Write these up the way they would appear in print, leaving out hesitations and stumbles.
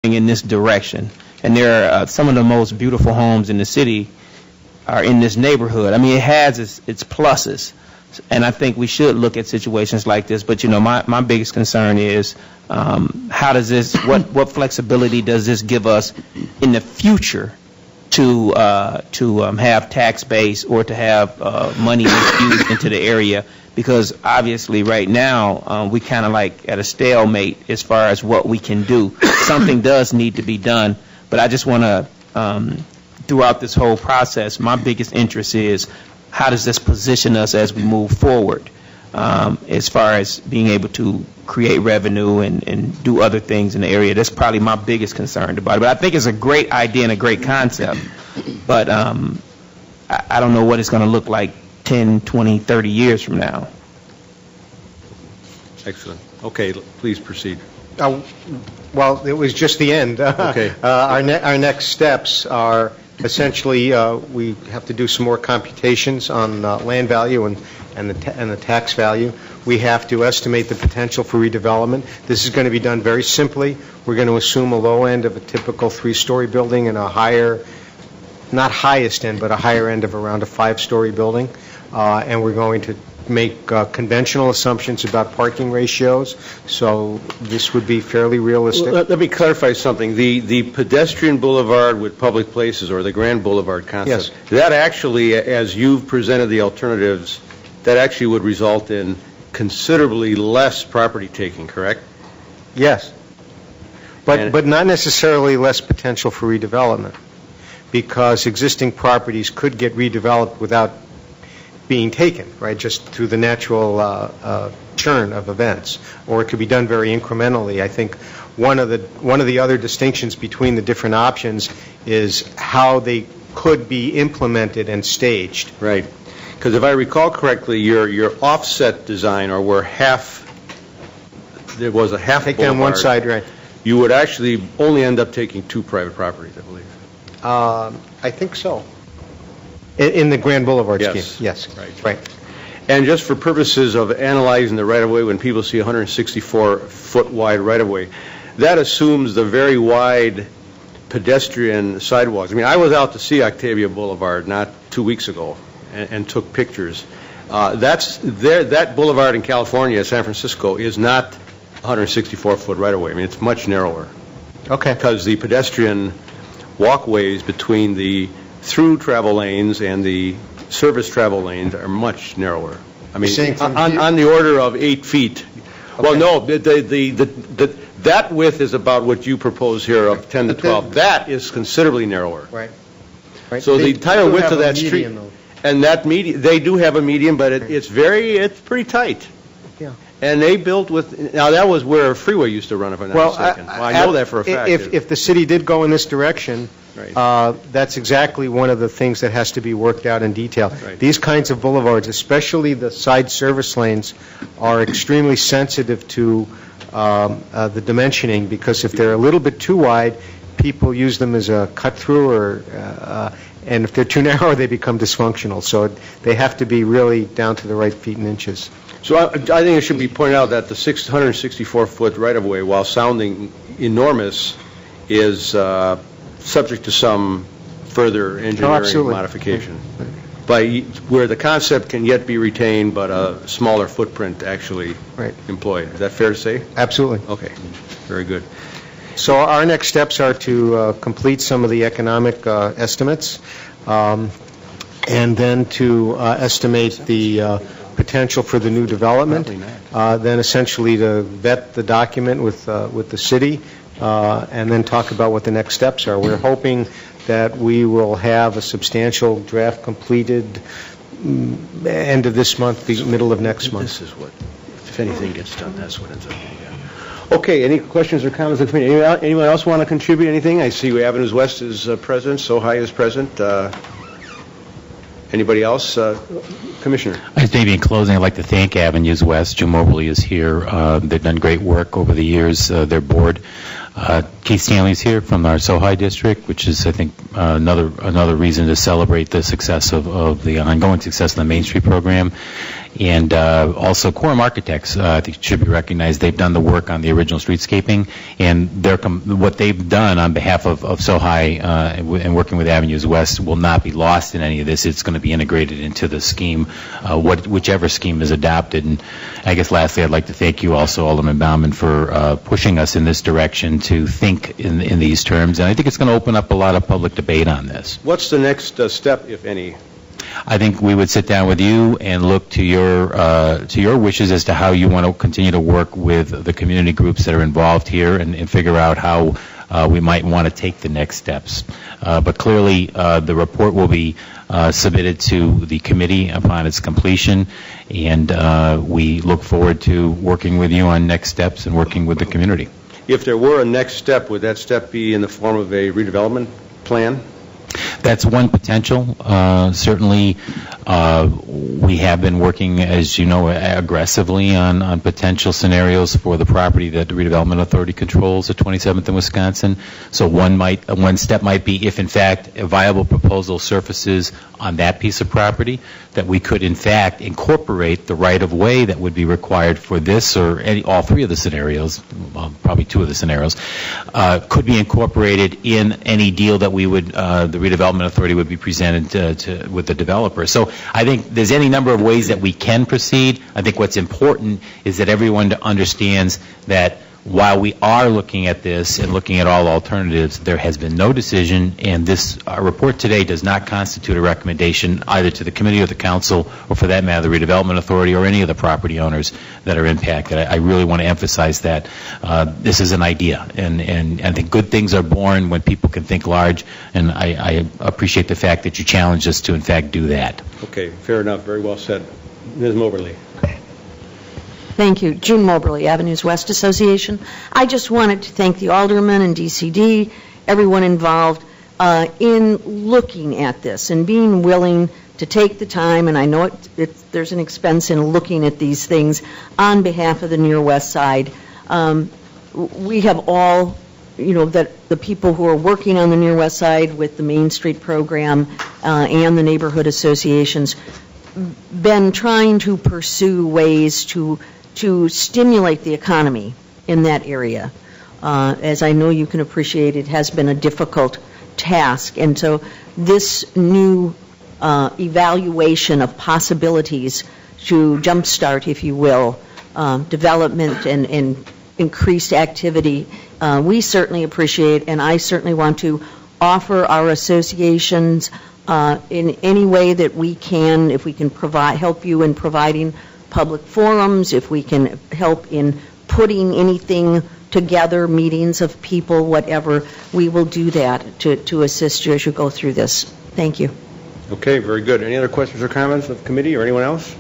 in this direction. And there are some of the most beautiful homes in the city are in this neighborhood. I mean, it has its pluses. And I think we should look at situations like this. But, my biggest concern is how does this, what flexibility does this give us in the future to have tax base or to have money infused into the area? Because obviously right now we kind of like at a stalemate as far as what we can do. Something does need to be done. But I just want to, throughout this whole process, my biggest interest is how does this position us as we move forward as far as being able to create revenue and do other things in the area. That's probably my biggest concern about it. But I think it's a great idea and a great concept. But I don't know what it's going to look like 10, 20, 30 years from now. Excellent. Okay, please proceed. Well, it was just the end. Okay. Our next steps are essentially we have to do some more computations on land value and the tax value. We have to estimate the potential for redevelopment. This is going to be done very simply. We're going to assume a low end of a typical 3-story building and a higher, not highest end, but a higher end of around a 5-story building. And we're going to make conventional assumptions about parking ratios, so this would be fairly realistic. Let me clarify something. The pedestrian boulevard with public places, or the Grand Boulevard concept, yes, that actually, as you've presented the alternatives, that actually would result in considerably less property taking, correct? Yes, but not necessarily less potential for redevelopment, because existing properties could get redeveloped without being taken, right, just through the natural churn of events, or it could be done very incrementally. I think one of the other distinctions between the different options is how they could be implemented and staged. Right, because if I recall correctly, your offset design, or where there was a half take boulevard, down one side, right? You would actually only end up taking 2 private properties, I believe. I think so. In the Grand Boulevard Yes. scheme, yes. Right. And just for purposes of analyzing the right-of-way, when people see 164-foot wide right-of-way, that assumes the very wide pedestrian sidewalks. I mean, I was out to see Octavia Boulevard not 2 weeks ago and took pictures. That boulevard in California, San Francisco, is not 164-foot right-of-way. I mean, it's much narrower. Okay. Because the pedestrian walkways between the through travel lanes and the service travel lanes are much narrower. I mean, on the order of 8 feet. Okay. Well, no, that width is about what you propose here of 10 to 12. That is considerably narrower. Right. So the entire width of that street, and that median, they do have a median, but it's pretty tight. Yeah. And they built with, now that was where a freeway used to run, if I'm not mistaken. Well, I know that for a fact. If the city did go in this direction, right, that's exactly one of the things that has to be worked out in detail. Right. These kinds of boulevards, especially the side service lanes, are extremely sensitive to the dimensioning, because if they're a little bit too wide, people use them as a cut-through, and if they're too narrow, they become dysfunctional. So they have to be really down to the right feet and inches. So I think it should be pointed out that the 664-foot right-of-way, while sounding enormous, is subject to some further engineering modification. Where the concept can yet be retained, but a smaller footprint actually employed. Is that fair to say? Absolutely. Okay. Very good. So our next steps are to complete some of the economic estimates, and then to estimate the potential for the new development, then essentially to vet the document with the city, and then talk about what the next steps are. We're hoping that we will have a substantial draft completed end of this month, the middle of next month. This is what, if anything gets done, that's what ends up being done. Okay, any questions or comments? Anyone else want to contribute anything? I see Avenues West is present, Sohai is present. Anybody else? Commissioner. Maybe in closing, I'd like to thank Avenues West. Jim Moberly is here. They've done great work over the years, their board. Keith Stanley's here from our Sohi district, which is, I think, another reason to celebrate the success of the ongoing success of the Main Street program. And also Quorum Architects, I think should be recognized. They've done the work on the original streetscaping, and what they've done on behalf of Sohi and working with Avenues West will not be lost in any of this. It's going to be integrated into the scheme, whichever scheme is adopted. And I guess lastly, I'd like to thank you also, Alderman Bauman, for pushing us in this direction to think in these terms. And I think it's going to open up a lot of public debate on this. What's the next step, if any? I think we would sit down with you and look to your wishes as to how you want to continue to work with the community groups that are involved here and figure out how we might want to take the next steps. But clearly, the report will be submitted to the committee upon its completion, and we look forward to working with you on next steps and working with the community. If there were a next step, would that step be in the form of a redevelopment plan? That's one potential. Certainly, we have been working, as you know, aggressively on potential scenarios for the property that the Redevelopment Authority controls at 27th and Wisconsin. So one step might be, if in fact a viable proposal surfaces on that piece of property, that we could in fact incorporate the right-of-way that would be required for this or all three of the scenarios, well, probably two of the scenarios, could be incorporated in any deal that we would, the Redevelopment Authority would be presented with the developer. So I think there's any number of ways that we can proceed. I think what's important is that everyone understands that while we are looking at this and looking at all alternatives, there has been no decision, and this report today does not constitute a recommendation either to the committee or the council, or for that matter, the Redevelopment Authority or any of the property owners that are impacted. I really want to emphasize that this is an idea, and I think good things are born when people can think large, and I appreciate the fact that you challenged us to, in fact, do that. Okay, fair enough. Very well said. Ms. Moberly. Thank you. June Moberly, Avenues West Association. I just wanted to thank the alderman and DCD, everyone involved in looking at this and being willing to take the time, and I know there's an expense in looking at these things on behalf of the Near West Side. We have all, that the people who are working on the Near West Side with the Main Street program and the neighborhood associations been trying to pursue ways to stimulate the economy in that area. As I know you can appreciate, it has been a difficult task. And so this new evaluation of possibilities to jumpstart, if you will, development and increased activity, we certainly appreciate, and I certainly want to offer our associations in any way that we can, if we can help you in providing public forums, if we can help in putting anything together, meetings of people, whatever, we will do that to assist you as you go through this. Thank you. Okay, very good. Any other questions or comments of the committee or anyone else?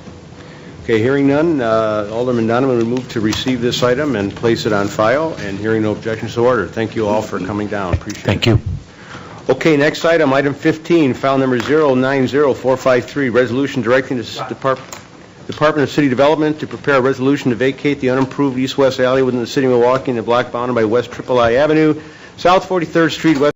Okay, hearing none, Alderman Donovan will move to receive this item and place it on file, and hearing no objections to order. Thank you all for coming down. Appreciate it. Thank you. Okay, next item, item 15, file number 090453, resolution directing the Department of City Development to prepare a resolution to vacate the unimproved east-west alley within the city of Milwaukee in the block bounded by West Triple I Avenue, South 43rd Street, West